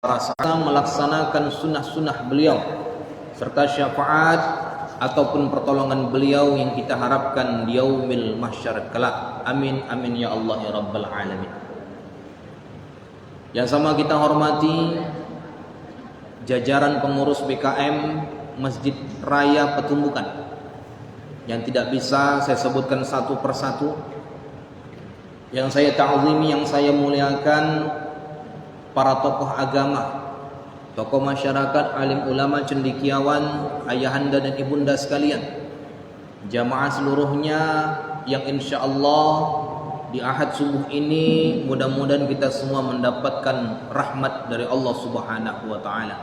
rasa melaksanakan sunnah-sunnah beliau serta syafaat ataupun pertolongan beliau yang kita harapkan di yaumil mahsyar kelak. Amin amin ya Allah ya rabbal alamin. Yang sama kita hormati jajaran pengurus BKM Masjid Raya Petumbukan, yang tidak bisa saya sebutkan satu persatu. Yang saya ta'zimi, yang saya muliakan para tokoh agama, tokoh masyarakat, alim ulama, cendekiawan, ayahanda dan ibunda sekalian, jamaah seluruhnya yang insya Allah di ahad subuh ini mudah-mudahan kita semua mendapatkan rahmat dari Allah Subhanahu wa taala.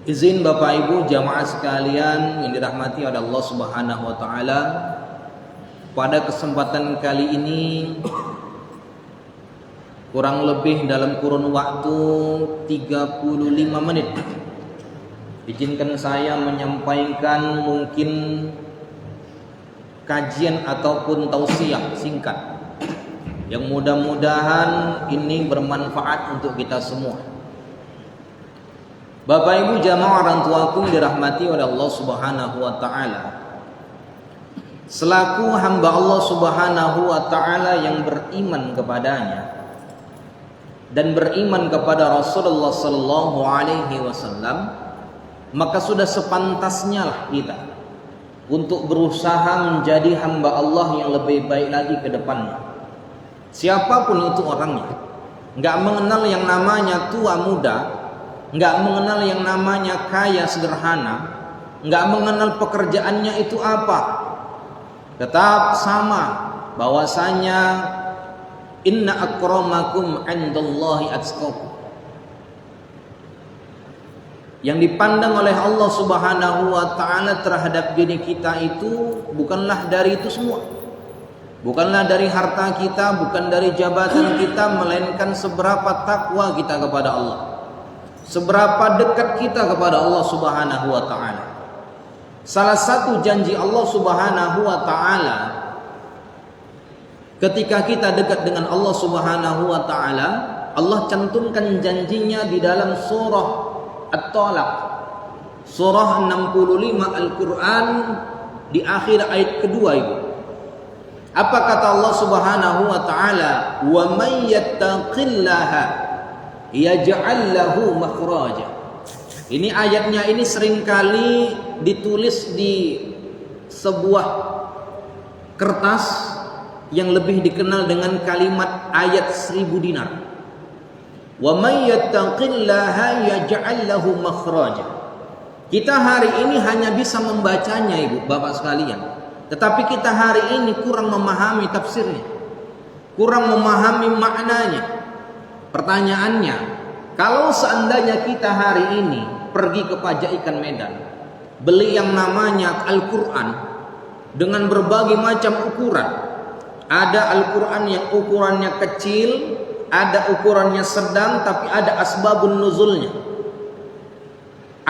Izin Bapak Ibu jamaah sekalian yang dirahmati oleh Allah Subhanahu wa taala, pada kesempatan kali ini kurang lebih dalam kurun waktu 35 menit izinkan saya menyampaikan mungkin kajian ataupun tausiah singkat yang mudah-mudahan ini bermanfaat untuk kita semua. Bapak Ibu jamaah orang tuaku dirahmati oleh Allah Subhanahu wa taala, selaku hamba Allah Subhanahu wa taala yang beriman kepadanya dan beriman kepada Rasulullah sallallahu alaihi wasallam, maka sudah sepantasnya lah kita untuk berusaha menjadi hamba Allah yang lebih baik lagi ke depannya. Siapapun itu orangnya, enggak mengenal yang namanya tua muda, enggak mengenal yang namanya kaya sederhana, enggak mengenal pekerjaannya itu apa. Tetap sama bahwasanya inna akramakum 'indallahi atqakum. Yang dipandang oleh Allah Subhanahu wa taala terhadap diri kita itu bukanlah dari itu semua. Bukanlah dari harta kita, bukan dari jabatan kita, melainkan seberapa takwa kita kepada Allah. Seberapa dekat kita kepada Allah Subhanahu wa taala. Salah satu janji Allah Subhanahu wa taala ketika kita dekat dengan Allah Subhanahu wa taala, Allah cantumkan janjinya di dalam surah At-Talaq, surah 65 Al-Qur'an, di akhir ayat kedua itu. Apa kata Allah Subhanahu wa taala? Wa may yattaqillaha yaj'al lahu makhraja. Ini ayatnya ini seringkali ditulis di sebuah kertas yang lebih dikenal dengan kalimat ayat 1000 dinar. Wa may yattaqillaha yaj'al lahu makhraja. Kita hari ini hanya bisa membacanya Ibu Bapak sekalian, tetapi kita hari ini kurang memahami tafsirnya, kurang memahami maknanya. Pertanyaannya, kalau seandainya kita hari ini pergi ke Pajaikan Medan, beli yang namanya Al-Qur'an dengan berbagai macam ukuran. Ada Al-Quran yang ukurannya kecil, ada ukurannya sedang, tapi ada asbabun nuzulnya,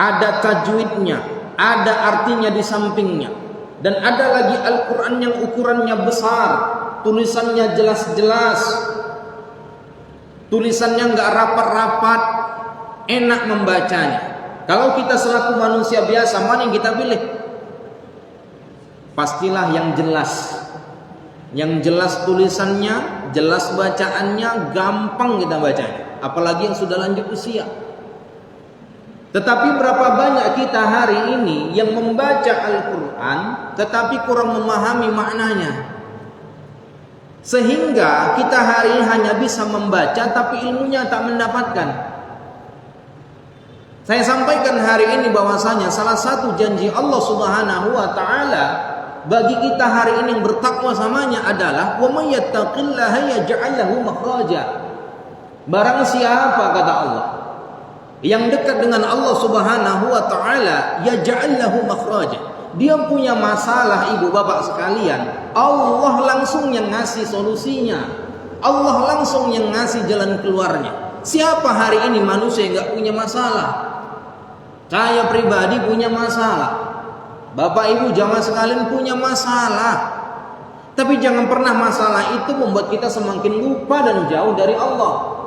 ada tajwidnya, ada artinya di sampingnya. Dan ada lagi Al-Quran yang ukurannya besar, tulisannya jelas-jelas, tulisannya nggak rapat-rapat, enak membacanya. Kalau kita selaku manusia biasa, mana yang kita pilih? Pastilah yang jelas. Yang jelas tulisannya, jelas bacaannya, gampang kita bacanya. Apalagi yang sudah lanjut usia. Tetapi berapa banyak kita hari ini yang membaca Al-Quran tetapi kurang memahami maknanya, sehingga kita hari ini hanya bisa membaca tapi ilmunya tak mendapatkan. Saya sampaikan hari ini bahwasanya salah satu janji Allah Subhanahu wa taala bagi kita hari ini yang bertakwa samanya adalah wa may yattaqillaha yaj'al lahu makhraja. Barang siapa kata Allah yang dekat dengan Allah Subhanahu wa taala, yaj'al lahu makhraja, dia punya masalah Ibu Bapak sekalian, Allah langsung yang ngasih solusinya, Allah langsung yang ngasih jalan keluarnya. Siapa hari ini manusia yang enggak punya masalah? Saya pribadi punya masalah, Bapak Ibu jamaah sekalian punya masalah. Tapi jangan pernah masalah itu membuat kita semakin lupa dan jauh dari Allah.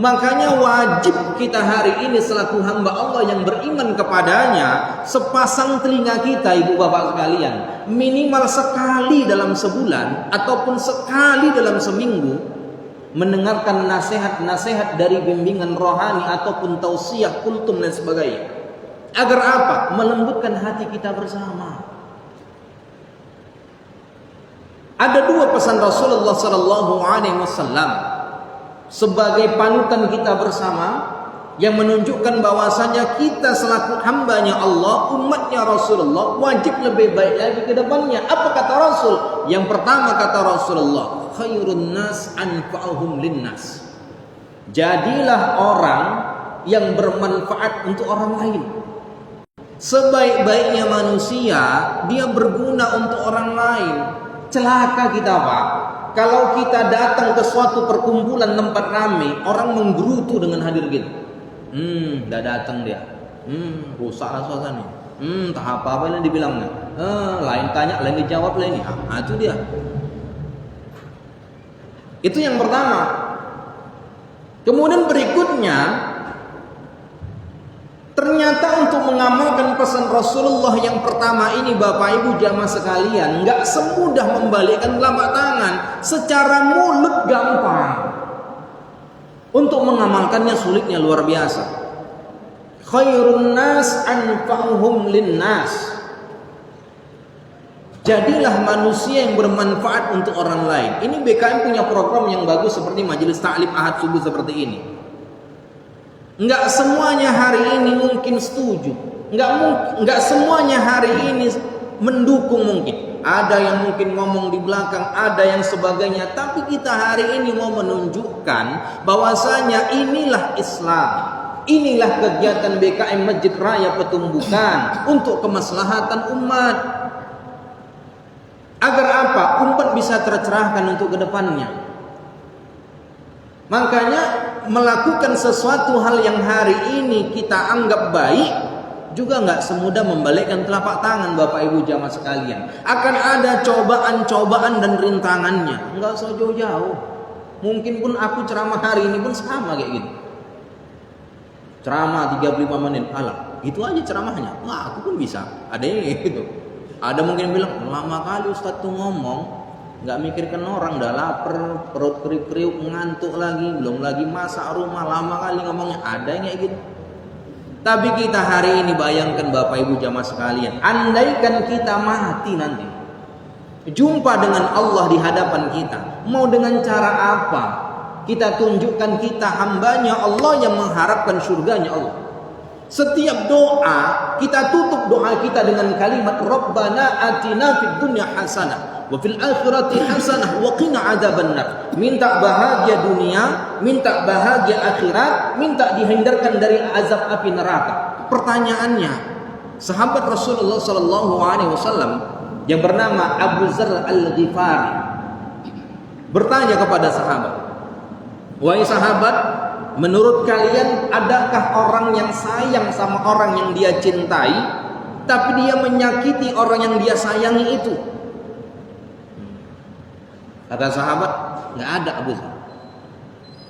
Makanya wajib kita hari ini selaku hamba Allah yang beriman kepadanya, sepasang telinga kita, ibu bapak sekalian, minimal sekali dalam sebulan ataupun sekali dalam seminggu, mendengarkan nasihat-nasihat dari bimbingan rohani ataupun tausiah, kultum dan sebagainya. Agar apa? Melembutkan hati kita bersama. Ada dua pesan Rasulullah sallallahu alaihi wasallam sebagai panutan kita bersama yang menunjukkan bahwasanya kita selaku hambanya Allah, umatnya Rasulullah, wajib lebih baik lagi ke depannya. Apa kata Rasul? Yang pertama kata Rasulullah, khairun nas anfa'uhum linnas. Jadilah orang yang bermanfaat untuk orang lain. Sebaik-baiknya manusia, dia berguna untuk orang lain. Celaka kita, Pak, kalau kita datang ke suatu perkumpulan tempat ramai, orang menggerutu dengan hadir kita. Dah datang dia. Rusaklah suasana. Tak apa-apa yang dibilangnya. Lain tanya, lain dijawab, lain ini. Itu dia. Itu yang pertama. Kemudian berikutnya, ternyata untuk mengamalkan pesan Rasulullah yang pertama ini, Bapak Ibu jamaah sekalian, nggak semudah membalikkan telapak tangan. Secara mulut gampang, untuk mengamalkannya sulitnya luar biasa. Khairun nas anfa'uhum linnas. Jadilah manusia yang bermanfaat untuk orang lain. Ini BKM punya program yang bagus seperti majelis ta'lim ahad subuh seperti ini. Enggak semuanya hari ini mungkin setuju, enggak semuanya hari ini mendukung mungkin. Ada yang mungkin ngomong di belakang, ada yang sebagainya. Tapi kita hari ini mau menunjukkan bahwasanya inilah Islam. Inilah kegiatan BKM Masjid Raya Petumbukan untuk kemaslahatan umat. Agar apa? Umat bisa tercerahkan untuk kedepannya. Makanya melakukan sesuatu hal yang hari ini kita anggap baik juga nggak semudah membalikkan telapak tangan, Bapak Ibu jamaah sekalian. Akan ada cobaan-cobaan dan rintangannya. Nggak usah jauh-jauh. Mungkin pun aku ceramah hari ini pun sama kayak gitu. Ceramah 35 menit, alah, gitu aja ceramahnya. Wah, aku pun bisa. Ada yang gitu. Ada mungkin bilang, lama kali Ustadz tuh ngomong, nggak mikirkan orang, udah lapar, perut kriuk-kriuk, ngantuk lagi, belum lagi masak rumah, lama kali ngomongnya. Ada yang kayak gitu. Tapi kita hari ini bayangkan Bapak Ibu jamaah sekalian, andaikan kita mati nanti, jumpa dengan Allah di hadapan kita, mau dengan cara apa kita tunjukkan kita hambanya Allah yang mengharapkan surganya Allah. Setiap doa kita tutup doa kita dengan kalimat Rabbana atina fid dunya hasanah wa fil akhirati hasanah wa qina adzabannar. Minta bahagia dunia, minta bahagia akhirat, minta dihindarkan dari azab api neraka. Pertanyaannya, sahabat Rasulullah sallallahu alaihi wasallam yang bernama Abu Dzar Al-Ghifari bertanya kepada sahabat, "Wahai sahabat, menurut kalian adakah orang yang sayang sama orang yang dia cintai, tapi dia menyakiti orang yang dia sayangi itu?" Kata sahabat, nggak ada Abu Dzar.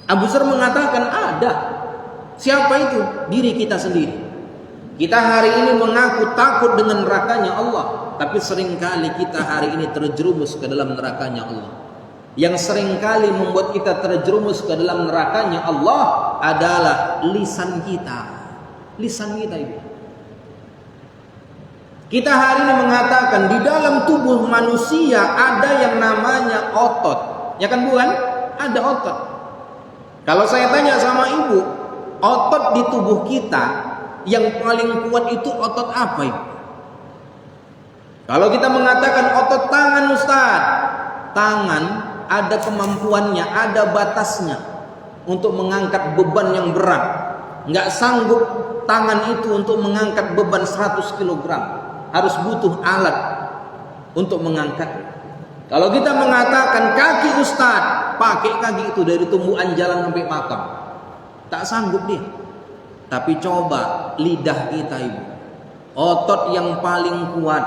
Abu Dzar mengatakan ada. Siapa itu? Diri kita sendiri. Kita hari ini mengaku takut dengan nerakanya Allah, tapi seringkali kita hari ini terjerumus ke dalam nerakanya Allah. Yang seringkali membuat kita terjerumus ke dalam nerakanya Allah adalah lisan kita. Lisan kita itu. Kita hari ini mengatakan di dalam tubuh manusia ada yang namanya otot. Ya kan bukan? Ada otot. Kalau saya tanya sama ibu, otot di tubuh kita yang paling kuat itu otot apa ibu? Kalau kita mengatakan otot tangan Ustaz, tangan ada kemampuannya, ada batasnya untuk mengangkat beban yang berat. Nggak sanggup tangan itu untuk mengangkat beban 100 kg. Harus butuh alat untuk mengangkat. Kalau kita mengatakan kaki Ustaz, pakai kaki itu dari tumbuhan jalan sampai makam. Tak sanggup dia. Tapi coba lidah kita ibu. Otot yang paling kuat.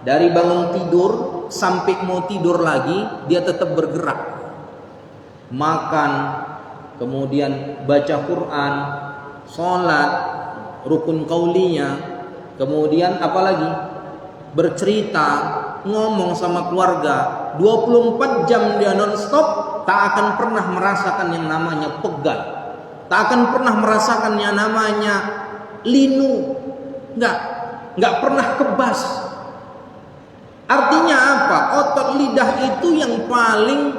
Dari bangun tidur sampai mau tidur lagi, dia tetap bergerak. Makan, kemudian baca Quran, sholat, rukun qaulinya, kemudian apalagi bercerita, ngomong sama keluarga, 24 jam dia non-stop, tak akan pernah merasakan yang namanya pegal, tak akan pernah merasakan yang namanya linu, nggak pernah kebas. Artinya apa? Otot lidah itu yang paling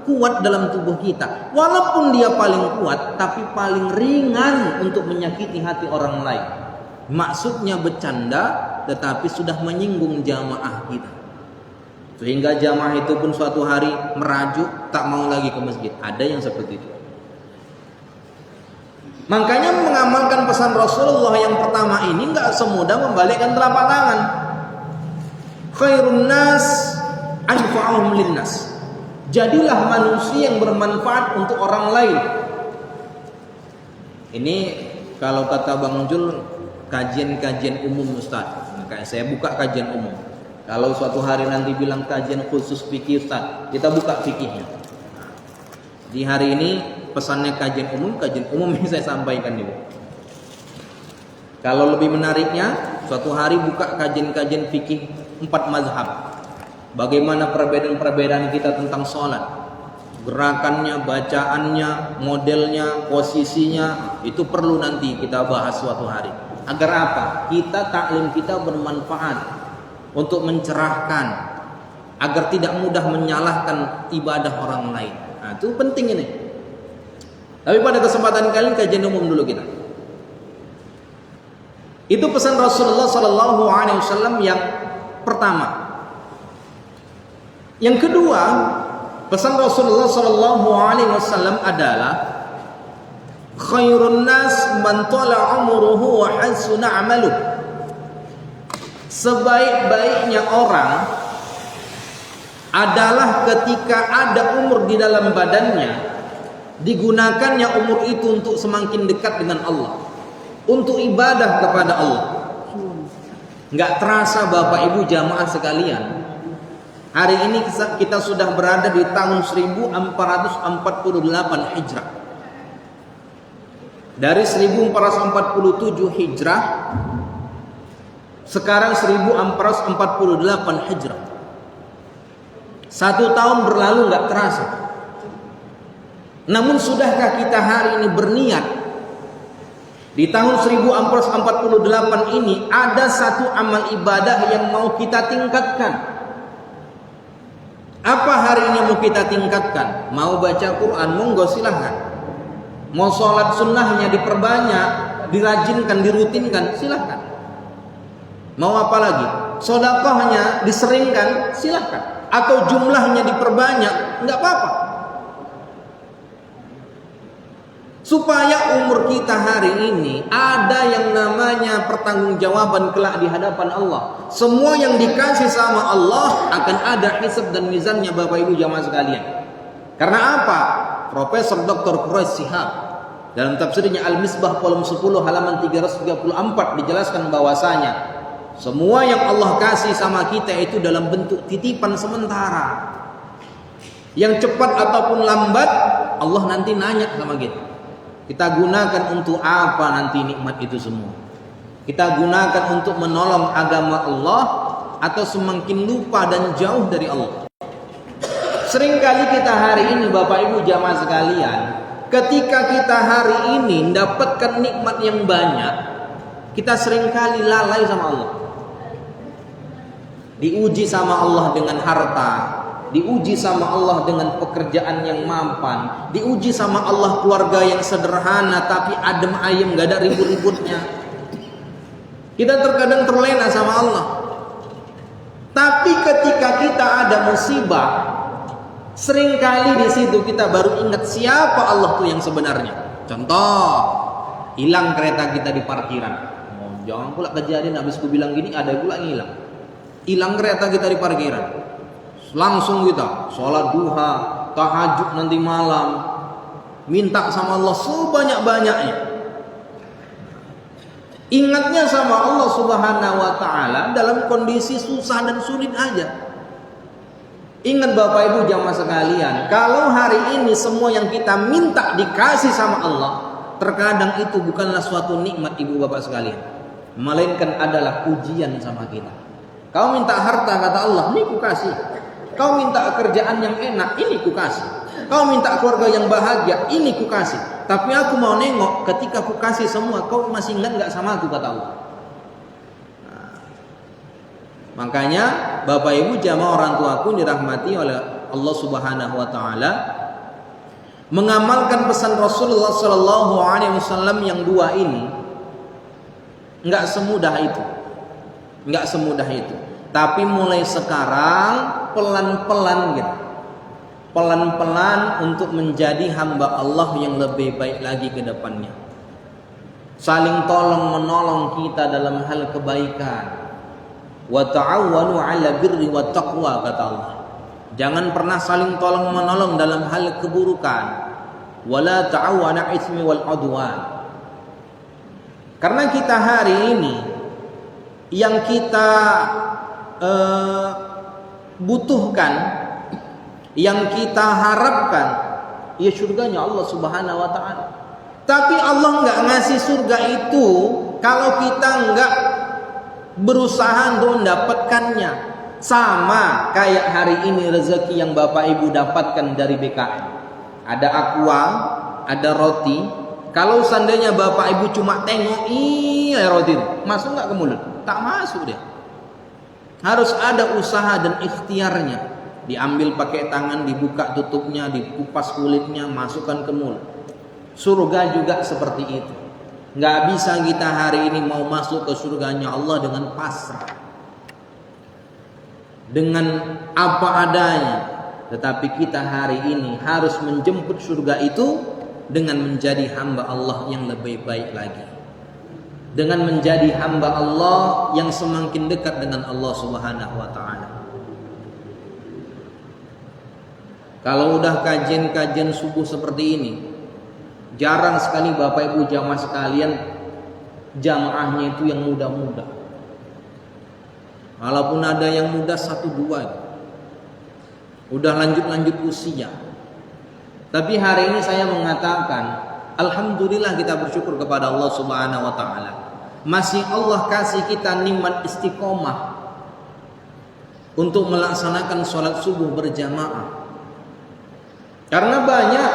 kuat dalam tubuh kita. Walaupun dia paling kuat, tapi paling ringan untuk menyakiti hati orang lain. Maksudnya bercanda, tetapi sudah menyinggung jamaah kita. Sehingga jamaah itu pun suatu hari merajuk, tak mau lagi ke masjid. Ada yang seperti itu. Makanya mengamalkan pesan Rasulullah yang pertama ini nggak semudah membalikkan telapak tangan. Khairun nas anfa'uhum linnas. Jadilah manusia yang bermanfaat untuk orang lain. Ini kalau kata Bang Jul, kajian-kajian umum Ustaz. Kayak saya buka kajian umum. Kalau suatu hari nanti bilang kajian khusus fikih Ustaz, kita buka fikihnya. Di hari ini pesannya kajian umum yang saya sampaikan dulu. Kalau lebih menariknya, suatu hari buka kajian-kajian fikih 4 mazhab. Bagaimana perbedaan-perbedaan kita tentang sholat, gerakannya, bacaannya, modelnya, posisinya, itu perlu nanti kita bahas suatu hari. Agar apa? Kita taklim kita bermanfaat untuk mencerahkan, agar tidak mudah menyalahkan ibadah orang lain. Nah, itu penting ini. Tapi pada kesempatan kali ini kajian umum dulu kita. Itu pesan Rasulullah SAW yang pertama. Yang kedua, pesan Rasulullah SAW adalah khairun nas man tala umruhu wa hasuna amaluh. Sebaik-baiknya orang adalah ketika ada umur di dalam badannya, digunakannya umur itu untuk semakin dekat dengan Allah, untuk ibadah kepada Allah. Nggak terasa Bapak Ibu jamaah sekalian, hari ini kita sudah berada di tahun 1448 Hijrah. Dari 1447 Hijrah, sekarang 1448 Hijrah. 1 tahun berlalu nggak terasa. Namun sudahkah kita hari ini berniat di tahun 1448 ini ada satu amal ibadah yang mau kita tingkatkan? Apa hari ini mau kita tingkatkan? Mau baca Quran, monggo silahkan. Mau sholat sunnahnya diperbanyak, dirajinkan, dirutinkan, silahkan. Mau apa lagi? Sedekahnya diseringkan, silahkan. Atau jumlahnya diperbanyak, nggak apa-apa. Supaya umur kita hari ini ada yang namanya pertanggungjawaban kelak di hadapan Allah. Semua yang dikasih sama Allah akan ada hisab dan mizannya Bapak Ibu jamaah sekalian. Karena apa? Profesor Dr. Quraish Shihab dalam tafsirnya Al-Misbah volume 10 halaman 334 dijelaskan bahwasanya semua yang Allah kasih sama kita itu dalam bentuk titipan sementara. Yang cepat ataupun lambat Allah nanti nanya sama kita. Kita gunakan untuk apa nanti nikmat itu semua? Kita gunakan untuk menolong agama Allah atau semakin lupa dan jauh dari Allah? Seringkali kita hari ini Bapak Ibu jamaah sekalian, ketika kita hari ini mendapatkan nikmat yang banyak, kita seringkali lalai sama Allah. Diuji sama Allah dengan harta, diuji sama Allah dengan pekerjaan yang mampan, diuji sama Allah keluarga yang sederhana tapi adem ayem, gak ada ribut-ributnya. Kita terkadang terlena sama Allah. Tapi ketika kita ada musibah, seringkali di situ kita baru ingat siapa Allah tuh yang sebenarnya. Contoh, hilang kereta kita di parkiran. Oh, jangan pula kejadian habis ku bilang gini ada pula yang hilang. Hilang kereta kita di parkiran. Langsung kita sholat duha, tahajud nanti malam, minta sama Allah sebanyak-banyaknya. Ingatnya sama Allah Subhanahu wa ta'ala dalam kondisi susah dan sulit aja. Ingat Bapak Ibu jamaah sekalian, kalau hari ini semua yang kita minta dikasih sama Allah, terkadang itu bukanlah suatu nikmat Ibu Bapak sekalian, melainkan adalah ujian sama kita. Kau minta harta, kata Allah, ini ku kasih. Kau minta kerjaan yang enak, ini ku kasih. Kau minta keluarga yang bahagia, ini ku kasih. Tapi aku mau nengok, ketika ku kasih semua, kau masih ingat gak sama aku, kata Allah. Makanya Bapak Ibu jamaah orang tuaku dirahmati oleh Allah Subhanahu wa taala, mengamalkan pesan Rasulullah sallallahu alaihi wasallam yang dua ini enggak semudah itu. Enggak semudah itu. Tapi mulai sekarang pelan-pelan gitu. Pelan-pelan untuk menjadi hamba Allah yang lebih baik lagi ke depannya. Saling tolong menolong kita dalam hal kebaikan. Wa ta'awwanu 'ala birri wat taqwa, kata Allah. Jangan pernah saling tolong menolong dalam hal keburukan. Wala ta'awwanu 'ala itsmi wal 'udwan. Karena kita hari ini yang kita butuhkan, yang kita harapkan, ya surganya Allah Subhanahu wa taala. Tapi Allah enggak ngasih surga itu kalau kita enggak berusaha untuk mendapatkannya. Sama kayak hari ini rezeki yang Bapak Ibu dapatkan dari BKM. Ada aqua, ada roti. Kalau seandainya Bapak Ibu cuma tengok, iya roti itu masuk nggak ke mulut? Tak masuk dia. Harus ada usaha dan ikhtiarnya. Diambil pakai tangan, dibuka tutupnya, dikupas kulitnya, masukkan ke mulut. Surga juga seperti itu. Nggak bisa kita hari ini mau masuk ke surganya Allah dengan pasrah, dengan apa adanya. Tetapi kita hari ini harus menjemput surga itu dengan menjadi hamba Allah yang lebih baik lagi, dengan menjadi hamba Allah yang semakin dekat dengan Allah Subhanahu wa ta'ala. Kalau udah kajian-kajian subuh seperti ini, jarang sekali Bapak Ibu jamaah sekalian jamaahnya itu yang muda-muda. Walaupun ada yang muda 1-2, udah lanjut usia. Tapi hari ini saya mengatakan, alhamdulillah kita bersyukur kepada Allah Subhanahu wa taala. Masih Allah kasih kita nikmat istiqomah untuk melaksanakan sholat subuh berjamaah. Karena banyak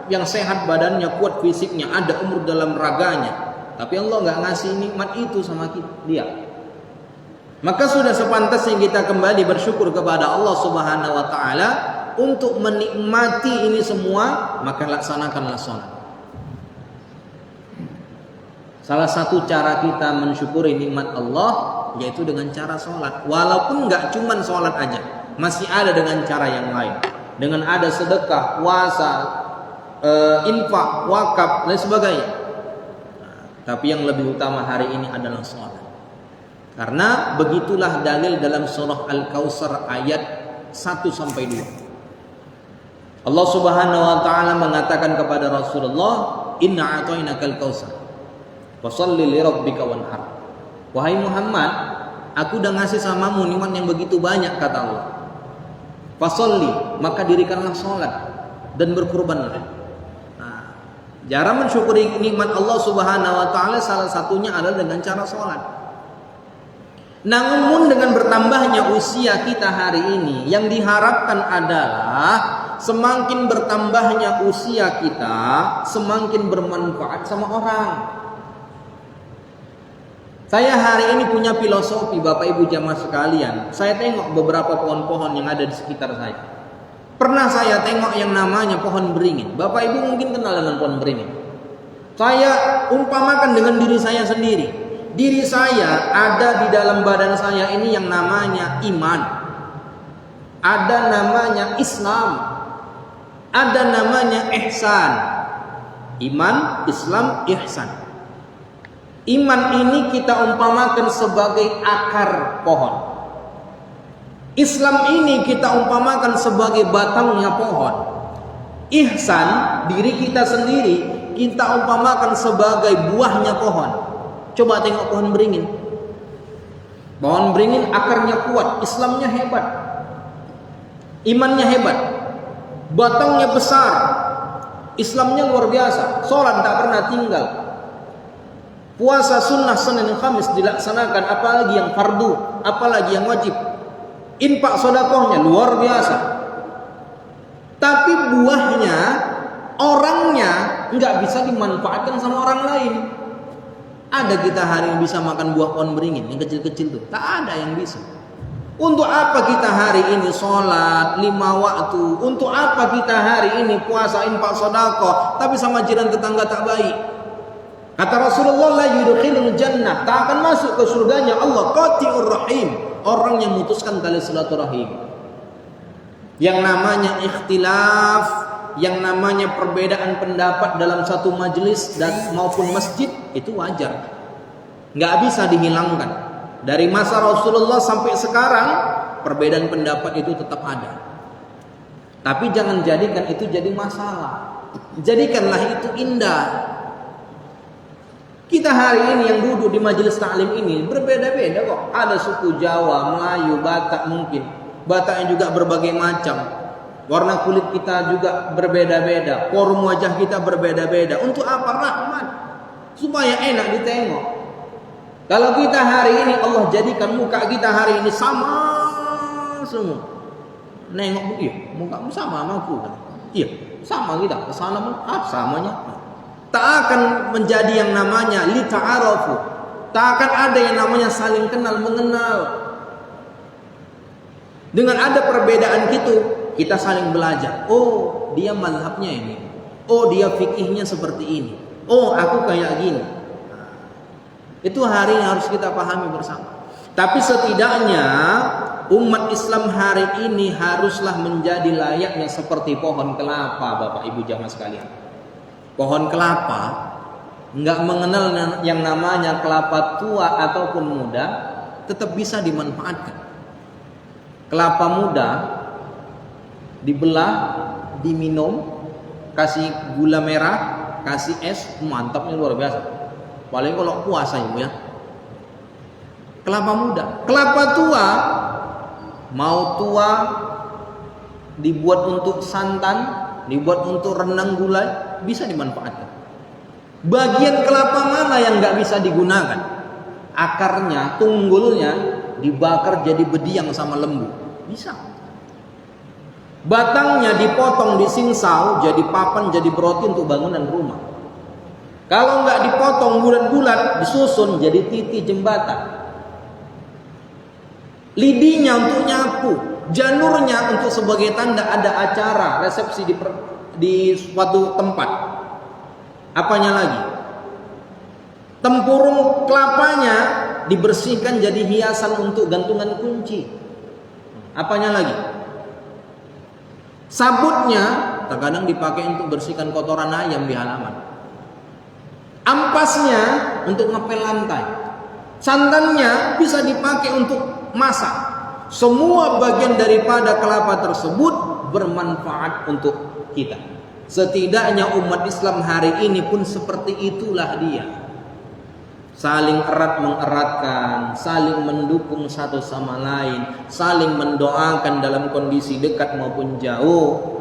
yang sehat badannya, kuat fisiknya, ada umur dalam raganya, tapi Allah nggak ngasih nikmat itu sama dia. Maka sudah sepantasnya kita kembali bersyukur kepada Allah Subhanahu wa taala untuk menikmati ini semua. Maka laksanakanlah sholat. Salah satu cara kita mensyukuri nikmat Allah yaitu dengan cara sholat. Walaupun nggak cuma sholat aja, masih ada dengan cara yang lain, dengan ada sedekah, puasa, infak, wakaf dan sebagainya. Tapi yang lebih utama hari ini adalah sholat. Karena begitulah dalil dalam surah Al-Kautsar ayat 1-2. Allah Subhanahu wa taala mengatakan kepada Rasulullah, "Inna a'tainakal kautsar. Fasholli li rabbika wanhar." Wahai Muhammad, aku udah ngasih samamu nikmat yang begitu banyak, kata Allah. Fasholli, maka dirikanlah salat dan berkurbanlah. Cara mensyukuri nikmat Allah Subhanahu wa taala salah satunya adalah dengan cara salat. Namun dengan bertambahnya usia kita hari ini, yang diharapkan adalah semakin bertambahnya usia kita, semakin bermanfaat sama orang. Saya hari ini punya filosofi, Bapak Ibu jamaah sekalian. Saya tengok beberapa pohon-pohon yang ada di sekitar saya. Pernah saya tengok yang namanya pohon beringin. Bapak Ibu mungkin kenal dengan pohon beringin. Saya umpamakan dengan diri saya sendiri. Diri saya ada di dalam badan saya ini yang namanya iman. Ada namanya Islam. Ada namanya ihsan. Iman, Islam, ihsan. Iman ini kita umpamakan sebagai akar pohon. Islam ini kita umpamakan sebagai batangnya pohon. Ihsan, diri kita sendiri, kita umpamakan sebagai buahnya pohon. Coba tengok pohon beringin. Pohon beringin akarnya kuat, Islamnya hebat. imannya hebat, batangnya besar, Islamnya luar biasa, sholat tak pernah tinggal, puasa sunnah Senin Kamis dilaksanakan, apalagi yang fardu, apalagi yang wajib, infak sedekahnya luar biasa. Tapi buahnya, orangnya nggak bisa dimanfaatkan sama orang lain. Ada kita hari ini bisa makan buah pohon beringin yang kecil-kecil tuh? Tak ada yang bisa. Untuk apa kita hari ini sholat 5 waktu? Untuk apa kita hari ini puasa infak sedekah tapi sama jiran tetangga tak baik? Kata Rasulullah, la yudkhilul jannah, tak akan masuk ke surganya Allah qati'ur rahim, orang yang memutuskan tali silaturahim. Yang namanya ikhtilaf, yang namanya perbedaan pendapat dalam satu majelis dan maupun masjid itu wajar, nggak bisa dihilangkan. Dari masa Rasulullah sampai sekarang perbedaan pendapat itu tetap ada. Tapi jangan jadikan itu jadi masalah. Jadikanlah itu indah. Kita hari ini yang duduk di majelis taklim ini berbeda-beda kok. Ada suku Jawa, Melayu, Batak mungkin. Bataknya juga berbagai macam. Warna kulit kita juga berbeda-beda. Form wajah kita berbeda-beda. Untuk apa? Rahmat. Supaya enak ditengok. Kalau kita hari ini Allah jadikan muka kita hari ini sama semua. Nengok, iya, mukamu sama sama aku. Iya, sama kita. Kesana pun, samanya. Tak akan menjadi yang namanya li ta'arafu. Tak akan ada yang namanya saling kenal mengenal. Dengan ada perbedaan gitu, kita saling belajar. Oh, dia mazhabnya ini. Oh, dia fikihnya seperti ini. Oh, aku kayak gini. Itu hari yang harus kita pahami bersama. Tapi setidaknya umat Islam hari ini haruslah menjadi layaknya seperti pohon kelapa, Bapak Ibu jamaah sekalian. Pohon kelapa nggak mengenal yang namanya kelapa tua ataupun muda, tetap bisa dimanfaatkan. Kelapa muda dibelah, diminum, kasih gula merah, kasih es, mantapnya luar biasa. Paling kalau puasa ibu ya. Kelapa muda, kelapa tua, mau tua dibuat untuk santan, dibuat untuk renang gulai, bisa dimanfaatkan. Bagian kelapa mana yang nggak bisa digunakan? Akarnya, tunggulnya dibakar jadi bediang sama lembu, bisa. Batangnya dipotong, disingsau jadi papan, jadi roti untuk bangunan rumah. Kalau nggak dipotong bulat-bulat, disusun jadi titi jembatan. Lidinya untuk nyapu, janurnya untuk sebagai tanda ada acara resepsi di suatu tempat. Apanya lagi? Tempurung kelapanya dibersihkan jadi hiasan untuk gantungan kunci. Apanya lagi? Sabutnya terkadang dipakai untuk bersihkan kotoran ayam di halaman. Ampasnya untuk ngepel lantai. Santannya bisa dipakai untuk masak. Semua bagian daripada kelapa tersebut bermanfaat untuk kita. Setidaknya umat Islam hari ini pun seperti itulah dia. Saling erat mengeratkan, saling mendukung satu sama lain, saling mendoakan dalam kondisi dekat maupun jauh.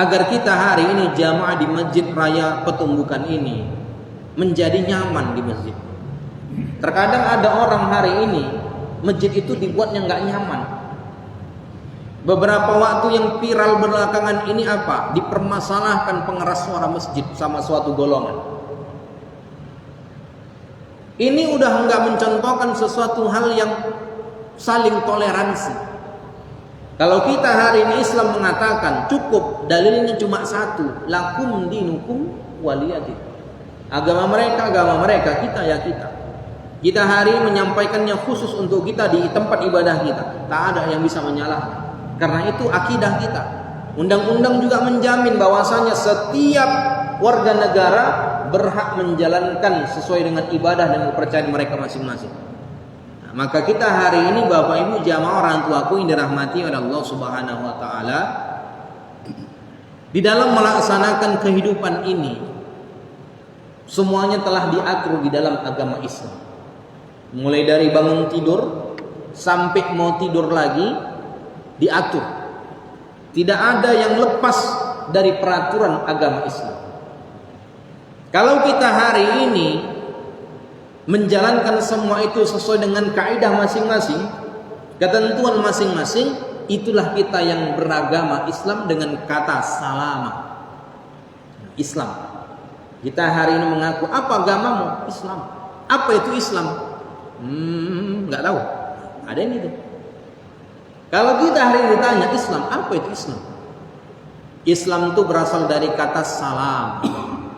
Agar kita hari ini jamaah di Masjid Raya Petumbukan ini menjadi nyaman di masjid. Terkadang ada orang hari ini masjid itu dibuatnya nggak nyaman. Beberapa waktu yang viral belakangan ini apa? Dipermasalahkan pengeras suara masjid sama suatu golongan. Ini udah nggak mencontohkan sesuatu hal yang saling toleransi. Kalau kita hari ini Islam mengatakan cukup dalilnya cuma satu, lakum dinukum waliyadin. Agama mereka, kita ya kita. Kita hari ini menyampaikannya khusus untuk kita di tempat ibadah kita. Tak ada yang bisa menyalahkan. Karena itu akidah kita. Undang-undang juga menjamin bahwasanya setiap warga negara berhak menjalankan sesuai dengan ibadah dan kepercayaan mereka masing-masing. Nah, maka kita hari ini Bapak Ibu jamaah orang tuaku yang dirahmati oleh Allah Subhanahu wa taala, di dalam melaksanakan kehidupan ini semuanya telah diatur di dalam agama Islam. Mulai dari bangun tidur sampai mau tidur lagi, diatur. Tidak ada yang lepas dari peraturan agama Islam. Kalau kita hari ini menjalankan semua itu sesuai dengan kaidah masing-masing, ketentuan masing-masing, itulah kita yang beragama Islam dengan kata salama. Islam. Kita hari ini mengaku, apa agamamu? Islam. Apa itu Islam? Nggak tahu. Ada yang itu. Kalau kita hari ini ditanya Islam, apa itu Islam? Islam itu berasal dari kata salam.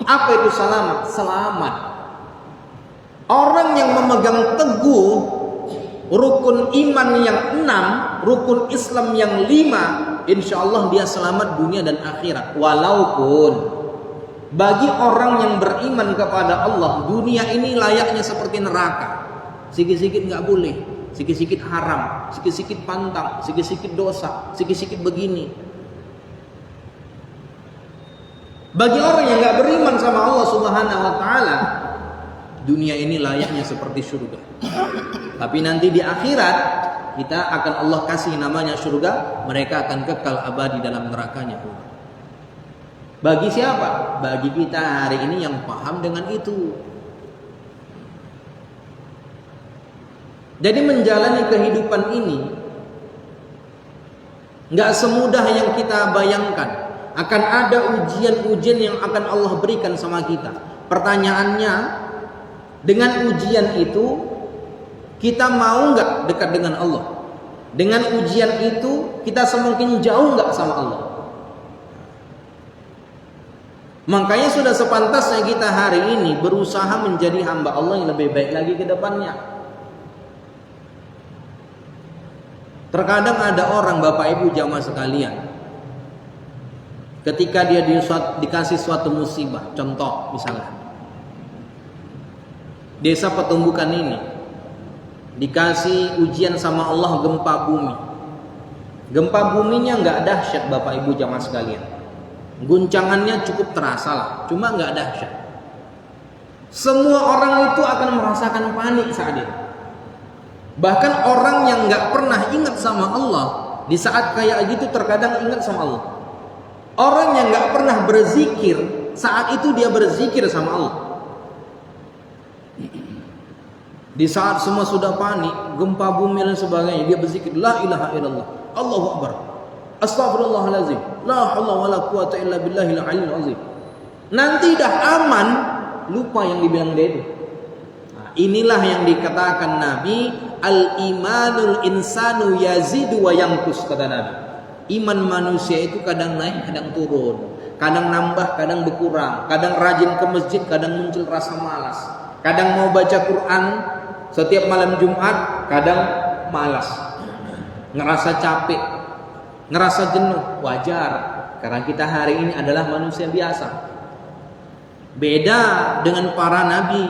Apa itu salam? Selamat. Orang yang memegang teguh rukun iman yang 6, rukun Islam yang 5, insya Allah dia selamat dunia dan akhirat. Walaupun bagi orang yang beriman kepada Allah, dunia ini layaknya seperti neraka. Sikit-sikit nggak boleh, sikit-sikit haram, sikit-sikit pantang, sikit-sikit dosa, sikit-sikit begini. Bagi orang yang nggak beriman sama Allah Subhanahu Wa Taala, dunia ini layaknya seperti surga. Tapi nanti di akhirat kita akan Allah kasih namanya surga, mereka akan kekal abadi dalam nerakanya. Bagi siapa? Bagi kita hari ini yang paham dengan itu. Jadi menjalani kehidupan ini nggak semudah yang kita bayangkan. Akan ada ujian-ujian yang akan Allah berikan sama kita. Pertanyaannya, dengan ujian itu kita mau nggak dekat dengan Allah? Dengan ujian itu kita semakin jauh nggak sama Allah? Makanya sudah sepantasnya kita hari ini berusaha menjadi hamba Allah yang lebih baik lagi ke depannya. Terkadang ada orang, Bapak Ibu jamaah sekalian, ketika dia dikasih suatu musibah, contoh misalnya desa Petumbukan ini dikasih ujian sama Allah gempa bumi. Gempa buminya nggak dahsyat Bapak Ibu jamaah sekalian, guncangannya cukup terasa lah, cuma nggak dahsyat. Semua orang itu akan merasakan panik saat itu. Bahkan orang yang nggak pernah ingat sama Allah, di saat kayak gitu terkadang ingat sama Allah. Orang yang nggak pernah berzikir, saat itu dia berzikir sama Allah. Di saat semua sudah panik, gempa bumi dan sebagainya, dia berzikir la ilaha illallah, Allahu akbar, astagfirullahalazim, la haula wala quwata illa billahil aliyyil azim. Nanti dah aman, lupa yang dibilang dia itu. Nah, inilah yang dikatakan Nabi, al-imanul insanu yazidu wa yanqus, kata Nabi. Iman manusia itu kadang naik, kadang turun, kadang nambah, kadang berkurang, kadang rajin ke masjid, kadang muncul rasa malas, kadang mau baca Quran setiap malam Jumat, kadang malas, ngerasa capek, ngerasa jenuh. Wajar, karena kita hari ini adalah manusia biasa. Beda dengan para nabi.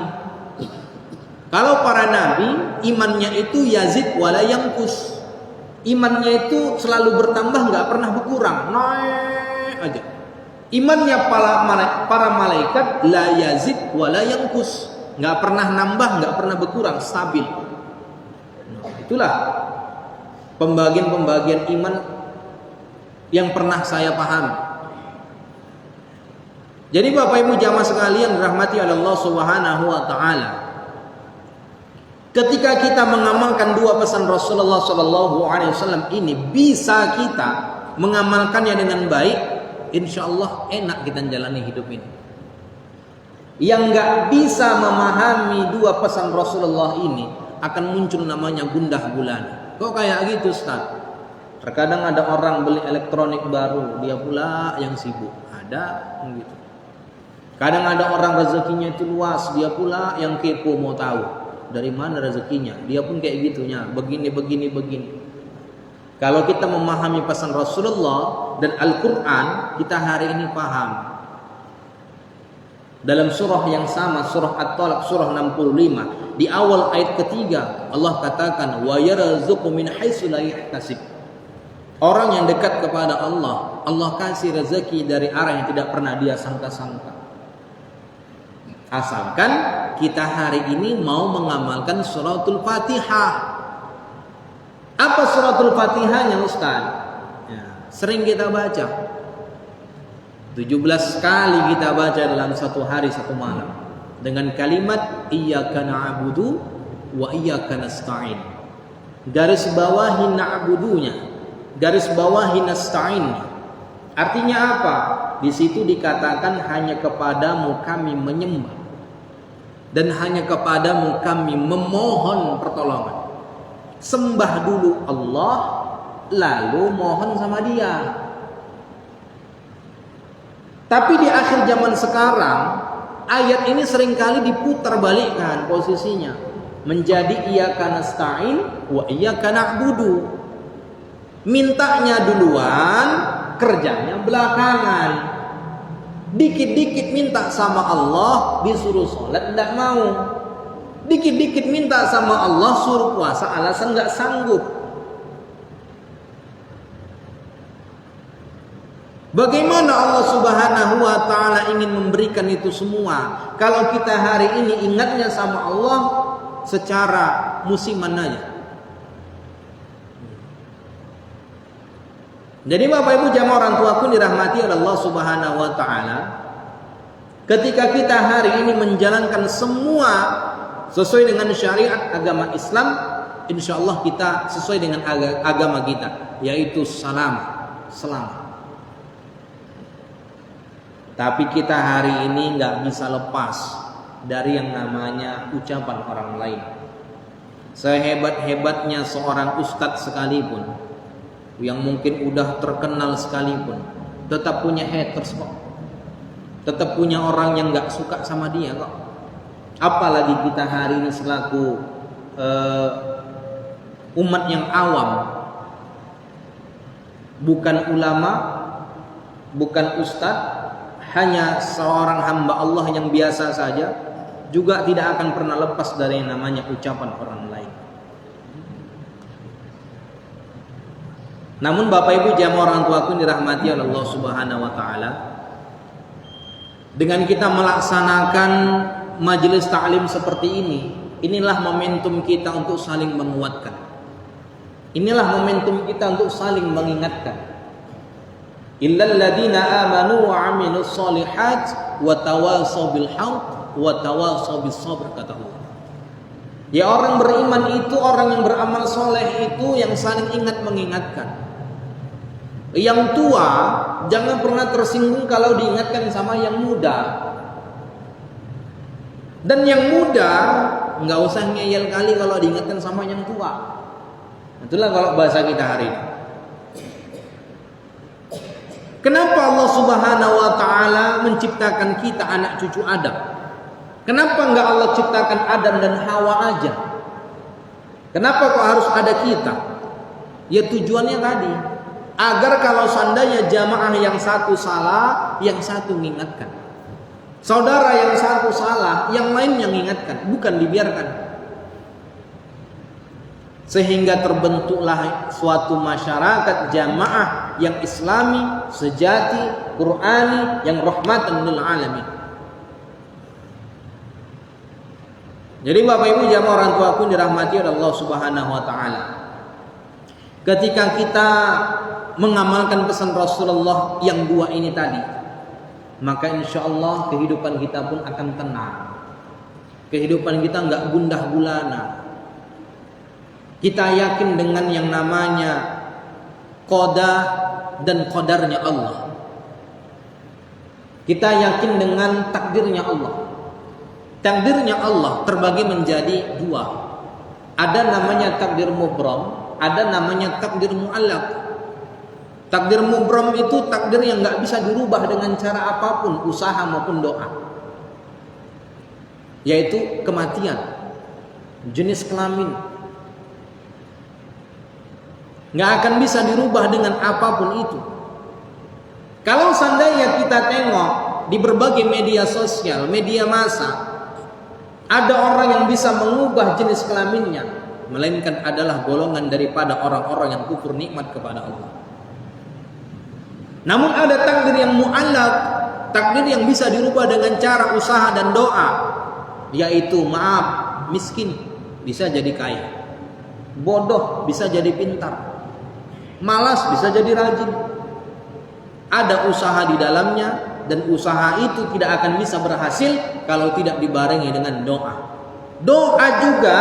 Kalau para nabi imannya itu yazid wala yanqus. Imannya itu selalu bertambah, nggak pernah berkurang, naik aja. Imannya para malaikat la yazid wala yanqus, nggak pernah nambah, nggak pernah berkurang, stabil. Nah, itulah pembagian-pembagian iman yang pernah saya pahami. Jadi Bapak Ibu jamaah sekalian dirahmati oleh Allah Subhanahu wa taala, ketika kita mengamalkan dua pesan Rasulullah SAW ini, bisa kita mengamalkannya dengan baik, insya Allah enak kita menjalani hidup ini. Yang nggak bisa memahami dua pesan Rasulullah ini akan muncul namanya gundah gulana. Kok kayak gitu Ustaz? Terkadang ada orang beli elektronik baru, dia pula yang sibuk. Ada gitu. Kadang ada orang rezekinya itu luas, dia pula yang kepo mau tahu dari mana rezekinya. Dia pun kayak gitunya, begini. Kalau kita memahami pesan Rasulullah dan Al-Quran, kita hari ini paham. Dalam surah yang sama, surah At-Talaq, surah 65, di awal ayat ketiga, Allah katakan, wa yarzuqu min haitsu la yahtasib. Orang yang dekat kepada Allah, Allah kasih rezeki dari arah yang tidak pernah dia sangka-sangka. Asalkan kita hari ini mau mengamalkan suratul Fatihah. Apa suratul Fatihahnya Ustaz? sering kita baca. 17 kali kita baca dalam satu hari satu malam dengan kalimat iyyaka na'budu wa iyyaka nasta'in. Garis bawahi na'budunya, garis bawahi nasta'in. Artinya apa? Di situ dikatakan hanya kepadamu kami menyembah dan hanya kepadamu kami memohon pertolongan. Sembah dulu Allah, lalu mohon sama Dia. Tapi di akhir zaman sekarang, ayat ini seringkali diputar balikkan posisinya menjadi iyyaka nasta'in wa iyyaka na'budu. Mintanya duluan, kerjanya belakangan. Dikit-dikit minta sama Allah, disuruh sholat tidak mau. Dikit-dikit minta sama Allah, suruh puasa, alasan nggak sanggup. Bagaimana Allah Subhanahu wa ta'ala ingin memberikan itu semua kalau kita hari ini ingatnya sama Allah secara musiman aja. Jadi Bapak Ibu jamaah orang tuaku dirahmati oleh Allah Subhanahu wa ta'ala, ketika kita hari ini menjalankan semua sesuai dengan syariat agama Islam, insya Allah kita sesuai dengan agama kita, yaitu selamat. Tapi kita hari ini nggak bisa lepas dari yang namanya ucapan orang lain. Sehebat-hebatnya seorang ustadz sekalipun, yang mungkin udah terkenal sekalipun, tetap punya haters kok. Tetap punya orang yang nggak suka sama dia kok. Apalagi kita hari ini selaku umat yang awam, bukan ulama, bukan ustadz, hanya seorang hamba Allah yang biasa saja, juga tidak akan pernah lepas dari yang namanya ucapan orang lain. Namun Bapak Ibu jamaah orang tuaku dirahmati oleh Allah Subhanahu wa ta'ala, dengan kita melaksanakan majelis ta'lim seperti ini, inilah momentum kita untuk saling menguatkan. Inilah momentum kita untuk saling mengingatkan. Illal ladzina amanu wa 'amilus shalihat wa tawashaw bil haqq wa tawashaw bis sabr, kata Allah. Ya, orang beriman itu orang yang beramal soleh itu yang saling ingat mengingatkan. Yang tua jangan pernah tersinggung kalau diingatkan sama yang muda. Dan yang muda nggak usah ngeyel kali kalau diingatkan sama yang tua. Itulah kalau bahasa kita hari ini. Kenapa Allah Subhanahu wa ta'ala menciptakan kita anak cucu Adam? Kenapa enggak Allah ciptakan Adam dan Hawa aja? Kenapa kok harus ada kita? Ya tujuannya tadi, agar kalau seandainya jamaah yang satu salah, yang satu mengingatkan. Saudara yang satu salah, yang lain yang mengingatkan, bukan dibiarkan. Sehingga terbentuklah suatu masyarakat jamaah yang islami, sejati, Qur'ani, yang rahmatan lil alamin. Jadi Bapak Ibu jamaah orang tuaku dirahmati oleh Allah Subhanahu wa ta'ala, ketika kita mengamalkan pesan Rasulullah yang dua ini tadi, maka insya Allah kehidupan kita pun akan tenang. Kehidupan kita enggak gundah gulana. Kita yakin dengan yang namanya qada dan qadarnya Allah. Kita yakin dengan takdirnya Allah. Takdirnya Allah terbagi menjadi dua. Ada namanya takdir mubram, ada namanya takdir mu'allaq. Takdir mubram itu takdir yang nggak bisa dirubah dengan cara apapun, usaha maupun doa. Yaitu kematian, jenis kelamin. Nggak akan bisa dirubah dengan apapun itu. Kalau seandainya kita tengok di berbagai media sosial, media massa, ada orang yang bisa mengubah jenis kelaminnya, melainkan adalah golongan daripada orang-orang yang kufur nikmat kepada Allah. Namun ada takdir yang mu'allaq, takdir yang bisa dirubah dengan cara usaha dan doa, yaitu miskin bisa jadi kaya, bodoh bisa jadi pintar, malas bisa jadi rajin, ada usaha di dalamnya, dan usaha itu tidak akan bisa berhasil kalau tidak dibarengi dengan doa. Doa juga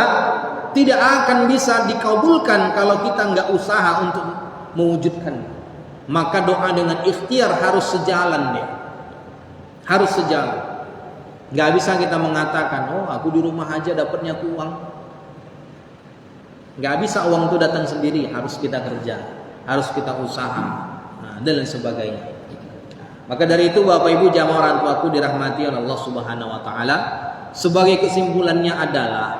tidak akan bisa dikabulkan kalau kita nggak usaha untuk mewujudkan. Maka doa dengan ikhtiar harus sejalan dia. Harus sejalan. Nggak bisa kita mengatakan, oh aku di rumah aja dapatnya uang. Nggak bisa uang itu datang sendiri, harus kita kerja, harus kita usaha, dan lain sebagainya. Maka dari itu Bapak Ibu jamaah orang tuaku dirahmati oleh Allah Subhanahu wa taala, sebagai kesimpulannya adalah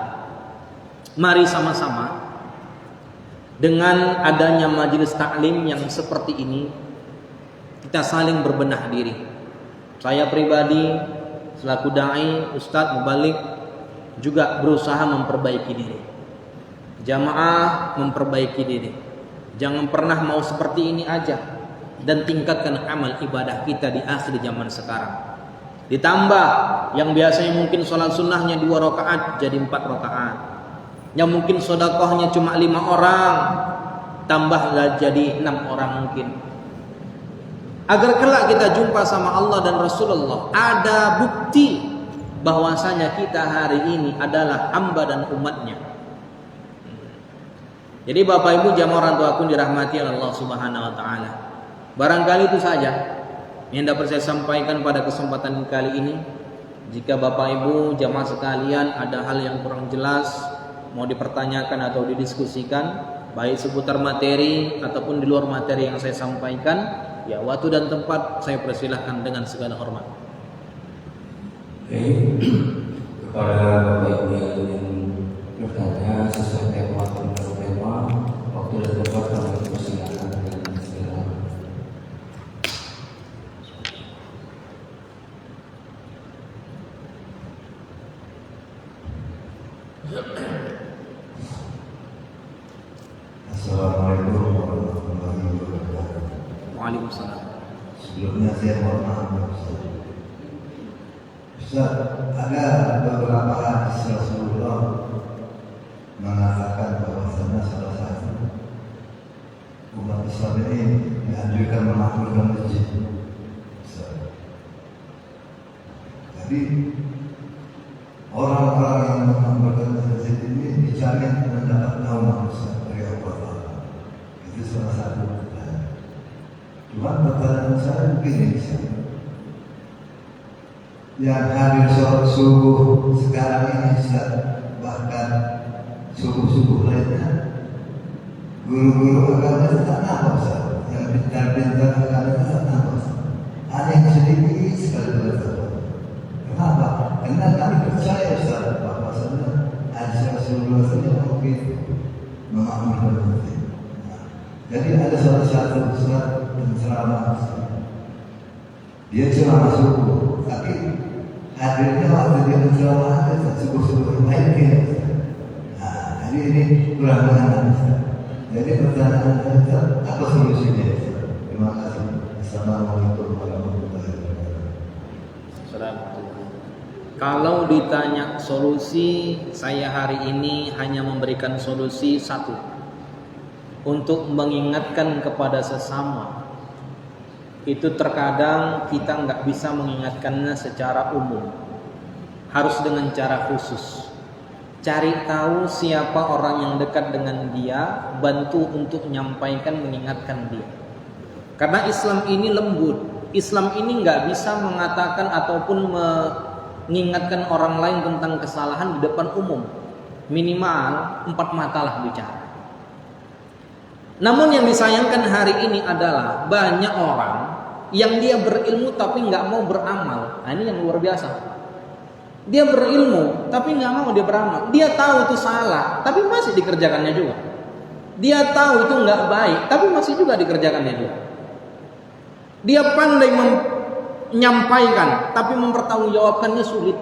mari sama-sama dengan adanya majelis taklim yang seperti ini kita saling berbenah diri. Saya pribadi selaku dai, ustadz, mubalik juga berusaha memperbaiki diri. Jamaah memperbaiki diri. Jangan pernah mau seperti ini aja, dan tingkatkan amal ibadah kita di akhir zaman sekarang. Ditambah yang biasanya mungkin sholat sunnahnya 2 rakaat jadi 4 rakaat. Yang mungkin sedekahnya cuma 5 orang, tambahlah jadi 6 orang mungkin. Agar kelak kita jumpa sama Allah dan Rasulullah, ada bukti bahwasanya kita hari ini adalah hamba dan umatnya. Jadi Bapak Ibu jamaah orang tuaku dirahmati oleh Allah Subhanahu wa taala. Barangkali itu saja yang dapat saya sampaikan pada kesempatan kali ini. Jika Bapak Ibu jamaah sekalian ada hal yang kurang jelas, mau dipertanyakan atau didiskusikan, baik seputar materi ataupun di luar materi yang saya sampaikan, ya waktu dan tempat saya persilahkan dengan segala hormat. Oke, kepada Bapak Ibu yang ingin bertanya sesuai tema atau menurut tema, waktu dan tempat kami persilahkan dengan segala hormat. Assalamualaikum warahmatullahi wabarakatuh. Waalaikumsalam. Sebelumnya saya mohon maaf Ustaz, ada beberapa hadis Rasulullah mengatakan bahwasanya salah satu umat Islam ini dianjurkan memakmurkan masjid. Jadi orang-orang yang memakmurkan masjid ini dijamin mendapat naungan dari Allah Taala. Itu salah satu. Cuma pertanyaan saya begini, yang hadir sholat subuh sekarang ini bahkan subuh-subuh lainnya, guru-guru agama itu tak nampak, yang pintar-pintar agama itu tak nampak, hanya yang sedikit sekali berdoa. Kenapa? Karena kami percaya bahwasanya hadis Rasulullah itu mungkin memakmurkan hati. Jadi ada salah satu ustaz penceramah, dia ceramah subuh, tapi hadirnya waktu dia penceramah ada subuh-subuh lainnya. Nah, jadi ini kurang mengenal. Jadi pertanyaan kita, apa solusinya? Terima kasih. Assalamualaikum warahmatullahi wabarakatuh. Kalau ditanya solusi, saya hari ini hanya memberikan solusi satu, untuk mengingatkan kepada sesama. Itu terkadang kita nggak bisa mengingatkannya secara umum, harus dengan cara khusus. Cari tahu siapa orang yang dekat dengan dia, bantu untuk menyampaikan, mengingatkan dia. Karena Islam ini lembut, Islam ini nggak bisa mengatakan ataupun mengingatkan orang lain tentang kesalahan di depan umum. Minimal 4 mata lah bicara. Namun yang disayangkan hari ini adalah banyak orang yang dia berilmu tapi nggak mau beramal. Nah, ini yang luar biasa. Dia berilmu tapi nggak mau dia beramal. Dia tahu itu salah tapi masih dikerjakannya juga. Dia tahu itu nggak baik tapi masih juga dikerjakannya juga. Dia pandai menyampaikan tapi mempertanggungjawabkannya sulit.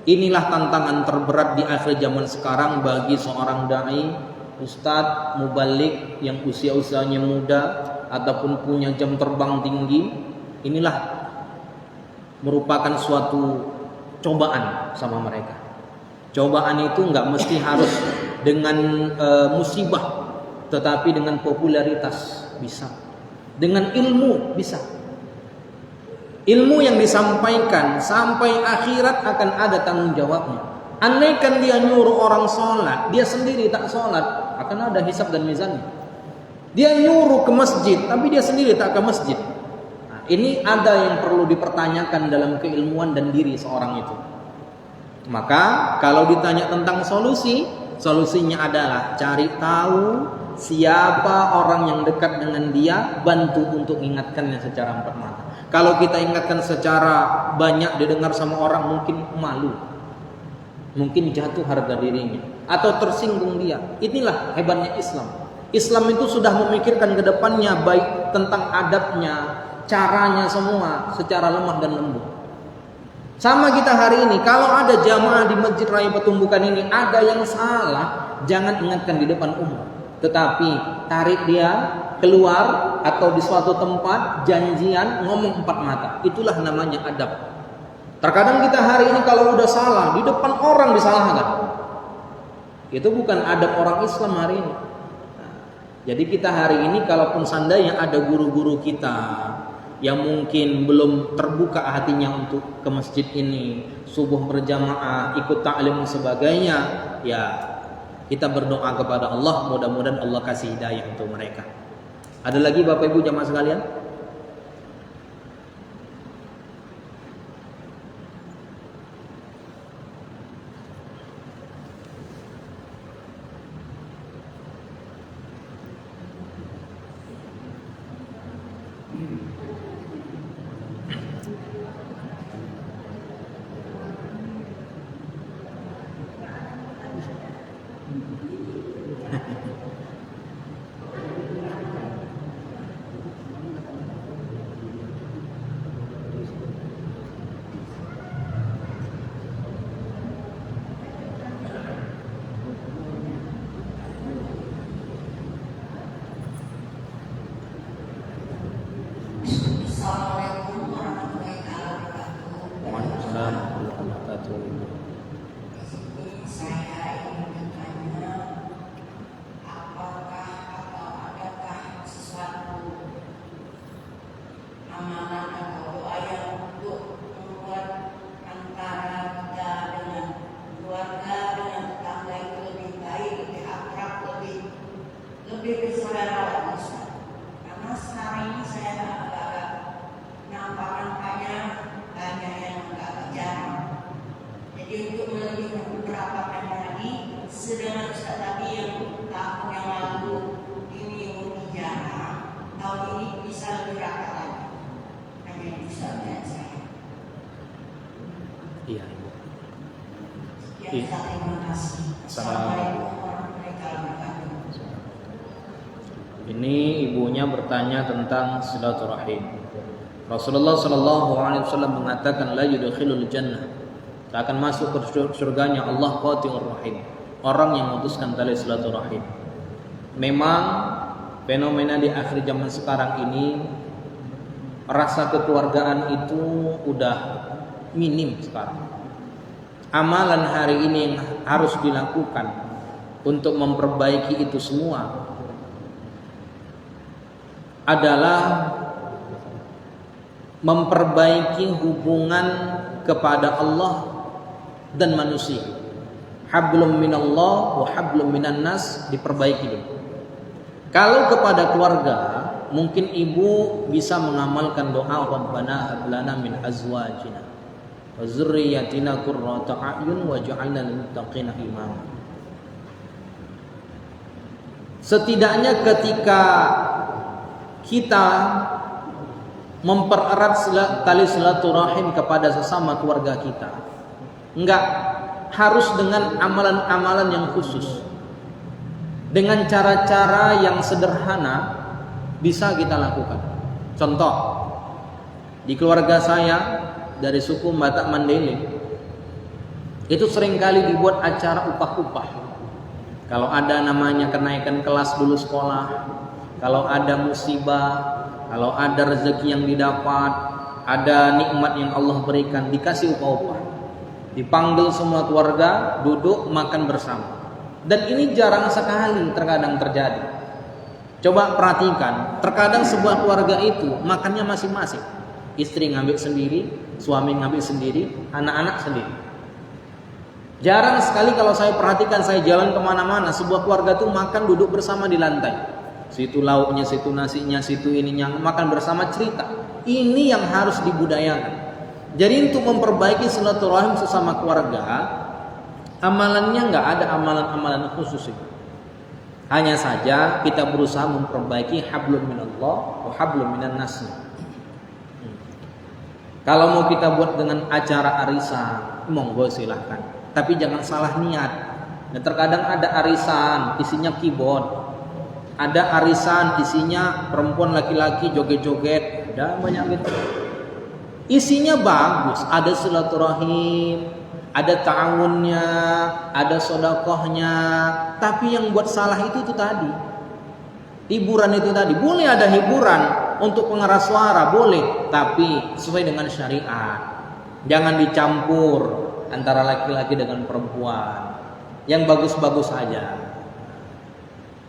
Inilah tantangan terberat di akhir zaman sekarang bagi seorang dai, ustadz, mubalik yang usia-usianya muda ataupun punya jam terbang tinggi. Inilah merupakan suatu cobaan sama mereka. Cobaan itu nggak mesti harus dengan musibah, tetapi dengan popularitas bisa. Dengan ilmu bisa. Ilmu yang disampaikan sampai akhirat akan ada tanggung jawabnya. Andaikan dia nyuruh orang sholat, dia sendiri tak sholat, akan ada hisab dan mizannya. Dia nyuruh ke masjid, tapi dia sendiri tak ke masjid. Nah, ini ada yang perlu dipertanyakan dalam keilmuan dan diri seorang itu. Maka kalau ditanya tentang solusinya adalah cari tahu siapa orang yang dekat dengan dia, bantu untuk ingatkannya secara empat mata. Kalau kita ingatkan secara banyak didengar sama orang, mungkin malu, mungkin jatuh harga dirinya, atau tersinggung dia. Inilah hebatnya Islam. Islam itu sudah memikirkan ke depannya, baik tentang adabnya, caranya semua secara lemah dan lembut. Sama kita hari ini, kalau ada jamaah di Masjid Raya Petumbukan ini ada yang salah, jangan ingatkan di depan umum, tetapi tarik dia keluar atau di suatu tempat janjian ngomong empat mata. Itulah namanya adab. Terkadang kita hari ini kalau udah salah di depan orang disalahkan. Itu bukan adab orang Islam hari ini. Nah, jadi kita hari ini kalaupun seandainya ada guru-guru kita yang mungkin belum terbuka hatinya untuk ke masjid ini, subuh berjamaah, ikut ta'lim dan sebagainya, ya kita berdoa kepada Allah, mudah-mudahan Allah kasih hidayah untuk mereka. Ada lagi Bapak Ibu jamaah sekalian? Iya, Ibu. Ini ibunya bertanya tentang silaturahim. Rasulullah Shallallahu Alaihi Wasallam mengatakan la yudkhilul jannah, tak akan masuk ke surganya Allah qati'ur rahim, orang yang memutuskan tali silaturahim. Memang fenomena di akhir zaman sekarang ini rasa kekeluargaan itu udah minim sekarang. Amalan hari ini yang harus dilakukan untuk memperbaiki itu semua adalah memperbaiki hubungan kepada Allah dan manusia. Hablum minallah wa hablum minan nas diperbaiki dulu. Kalau kepada keluarga, mungkin ibu bisa mengamalkan doa Rabbana hab lana min azwajina wa dzurriyyatina qurrata a'yun waj'alna lil muttaqina imama. Setidaknya ketika kita mempererat tali silaturahim kepada sesama keluarga kita, enggak harus dengan amalan-amalan yang khusus, dengan cara-cara yang sederhana bisa kita lakukan. Contoh, di keluarga saya dari suku Batak Mandailing itu seringkali dibuat acara upah-upah. Kalau ada namanya kenaikan kelas dulu sekolah, kalau ada musibah, kalau ada rezeki yang didapat, ada nikmat yang Allah berikan, dikasih upah-upah. Dipanggil semua keluarga, duduk makan bersama. Dan ini jarang sekali terkadang terjadi. Coba perhatikan, terkadang sebuah keluarga itu makannya masing-masing. Istri ngambil sendiri, suami ngambil sendiri, anak-anak sendiri. Jarang sekali kalau saya perhatikan, saya jalan kemana-mana, sebuah keluarga tuh makan duduk bersama di lantai. Situ lauknya, situ nasinya, situ ininya, makan bersama cerita. Ini yang harus dibudayakan. Jadi untuk memperbaiki silaturahim sesama keluarga, amalannya nggak ada amalan-amalan khusus itu. Hanya saja kita berusaha memperbaiki hablum minallah wa hablum minan nas. Kalau mau kita buat dengan acara arisan, monggo silahkan. Tapi jangan salah niat. Nah, terkadang ada arisan isinya keyboard, ada arisan isinya perempuan laki-laki joget-joget, ada banyak gitu. Isinya bagus, ada silaturahim, ada ta'awunnya, ada sedekahnya, tapi yang buat salah itu tadi. Hiburan itu tadi. Boleh ada hiburan untuk pengeras suara, boleh, tapi sesuai dengan syariat. Jangan dicampur antara laki-laki dengan perempuan. Yang bagus-bagus saja.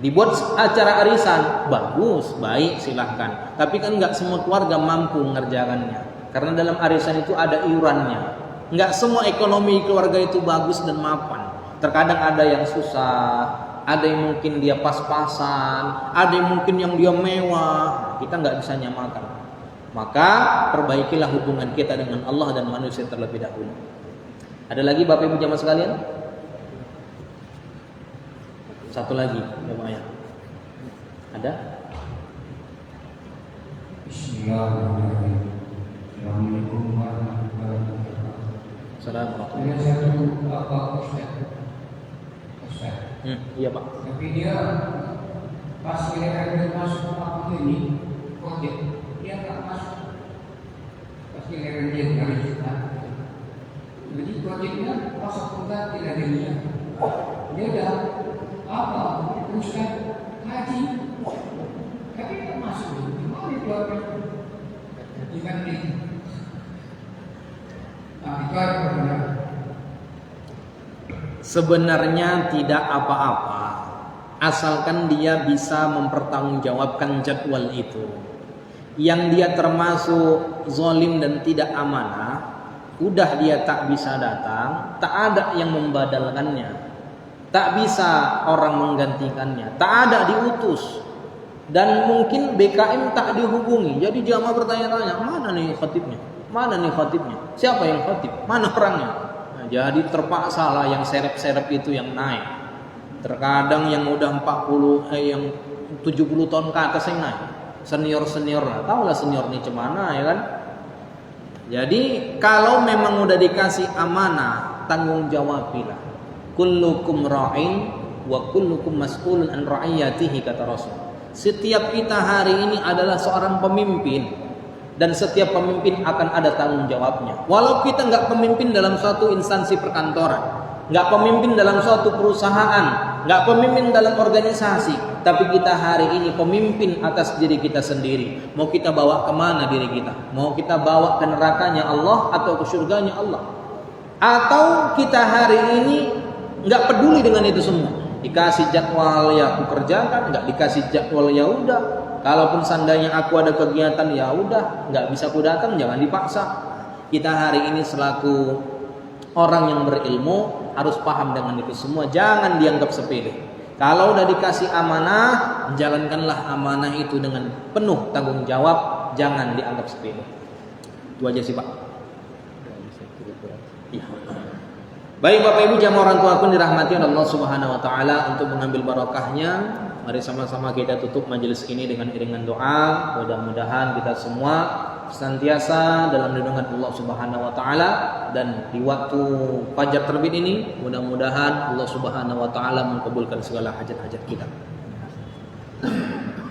Dibuat acara arisan, bagus, baik, silahkan. Tapi kan nggak semua keluarga mampu mengerjakannya. Karena dalam arisan itu ada iurannya. Nggak semua ekonomi keluarga itu bagus dan mapan. Terkadang ada yang susah, ada yang mungkin dia pas-pasan, ada yang mungkin yang dia mewah. Kita nggak bisa nyamakan. Maka perbaikilah hubungan kita dengan Allah dan manusia terlebih dahulu. Ada lagi Bapak Ibu jamaah sekalian? Satu lagi, lumayan. Ada? Bismillahirrahmanirrahim. Assalamualaikum warahmatullahi wabarakatuh. Assalamualaikum. Ada satu Ustaz. Iya Pak. Tapi dia pas giliran masuk waktu ini, kode dia nggak masuk. Pas giliran dia dari kita, jadi kodenya masuk juga tidak ada niat. Dia udah apa? Ustaz haji, tapi nggak masuk. Gimana itu apa? Bukan itu. Sebenarnya tidak apa-apa, asalkan dia bisa mempertanggungjawabkan jadwal itu. Yang dia termasuk zalim dan tidak amanah, udah dia tak bisa datang, tak ada yang membadalkannya, tak bisa orang menggantikannya, tak ada diutus, dan mungkin BKM tak dihubungi. Jadi jamaah bertanya-tanya, mana nih khatibnya? Mana nih khatibnya? Siapa yang khatib? Mana orangnya? Nah, jadi terpaksa lah yang serep-serep itu yang naik. Terkadang yang udah 70 tahun ke atas yang naik. Senior-senior lah. Tahu lah senior nih cemana ya kan? Jadi kalau memang udah dikasih amanah, tanggung jawabilah. Kullukum ra'in wa kullukum mas'ulun an ra'iyatihi, kata Rasul. Setiap kita hari ini adalah seorang pemimpin. Dan setiap pemimpin akan ada tanggung jawabnya. Walau kita nggak pemimpin dalam suatu instansi perkantoran, nggak pemimpin dalam suatu perusahaan, nggak pemimpin dalam organisasi, tapi kita hari ini pemimpin atas diri kita sendiri. Mau kita bawa kemana diri kita? Mau kita bawa ke nerakanya Allah atau ke surganya Allah? Atau kita hari ini nggak peduli dengan itu semua? Dikasih jadwal ya aku kerjakan, nggak dikasih jadwal ya udah. Kalaupun seandainya aku ada kegiatan ya udah, nggak bisa aku datang, jangan dipaksa. Kita hari ini selaku orang yang berilmu harus paham dengan itu semua, jangan dianggap sepele. Kalau udah dikasih amanah, jalankanlah amanah itu dengan penuh tanggung jawab, jangan dianggap sepele. Itu aja sih Pak. Ya. Baik Bapak Ibu jamaah orang tua pun dirahmati oleh Allah Subhanahu wa taala, untuk mengambil barokahnya, mari sama-sama kita tutup majelis ini dengan iringan doa. Mudah-mudahan kita semua senantiasa dalam lindungan Allah Subhanahu wa taala, dan di waktu fajar terbit ini mudah-mudahan Allah Subhanahu wa taala mengabulkan segala hajat-hajat kita.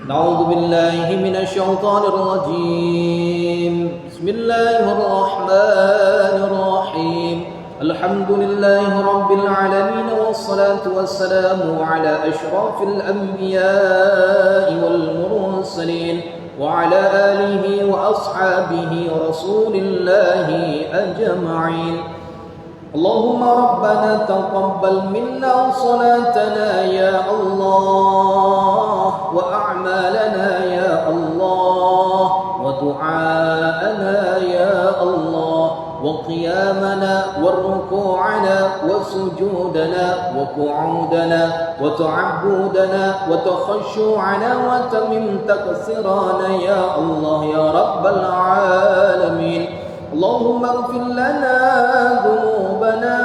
A'udzu billahi minasyaitonir rajim. Bismillahirrahmanirrahim. Alhamdulillahi rabbil alamin, wassalatu wassalamu ala asyrafil anbiya'i wal mursalin wa ala alihi wa ashabihi wa rasulillahi ajma'in. Allahumma rabbana taqabbal minna salatana ya Allah. وأعمالنا يا الله ودعاءنا يا الله وقيامنا وركوعنا وسجودنا وقعودنا وتعبدنا وتخشعنا وتمم تقصيرنا يا الله يا رب العالمين. اللهم اغفر لنا ذنوبنا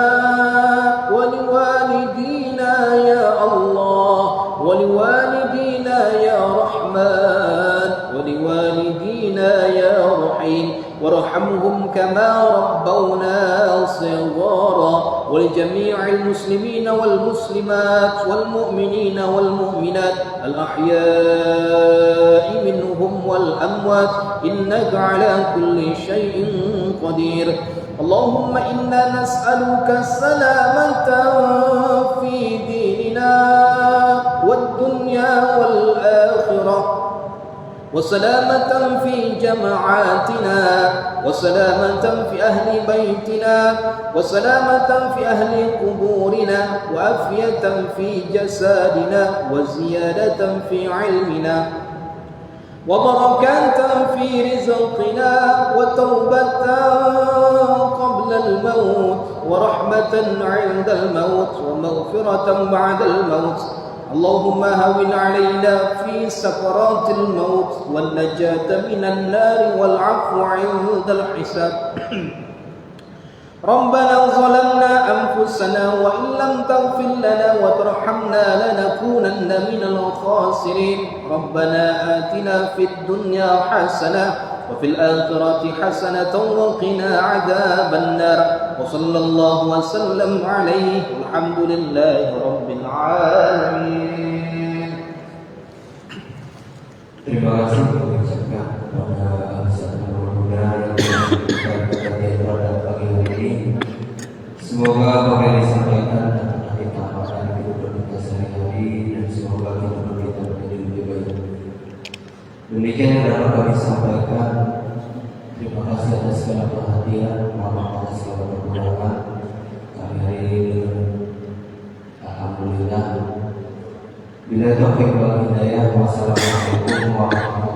ولوالدينا يا الله ولوالدينا يا رحمن ولوالدينا يا رحيم وارحمهم كما ربونا صغارا ولجميع المسلمين والمسلمات والمؤمنين والمؤمنات الأحياء منهم والأموات إنك على كل شيء قدير. اللهم إنا نسألك السلامة في ديننا والدنيا والآخرة وسلامة في جماعاتنا وسلامة في أهل بيتنا وسلامة في أهل قبورنا وعافية في جسادنا وزيادة في علمنا وبركة في رزقنا وتوبة قبل الموت ورحمة عند الموت ومغفرة بعد الموت. اللهم هون علينا في سكرات الموت والنجاة من النار والعفو عند الحساب. ربنا ظلمنا أنفسنا وإن لم تغفر لنا وترحمنا لنكونن من الخاسرين. ربنا آتنا في الدنيا حسنة وفي الآخرة حسنة وقنا عذاب النار وصلى الله وسلم عليه والحمد لله رب العالمين. Terima kasih mengucapkan kepada Ustaz Nurul Huda yang memberikan kajian pada pagi hari ini. Semoga apa yang disampaikan dapat kita amalkan di kehidupan kita sehari-hari dan semoga kehidupan kita menjadi lebih baik. Demikian yang dapat kami sampaikan. Terima kasih atas segala perhatian, maaf atas segala kekurangan. Kami hari ini alhamdulillah. Bila taufik wal hidayah. Wassalamualaikum warahmatullahi wabarakatuh.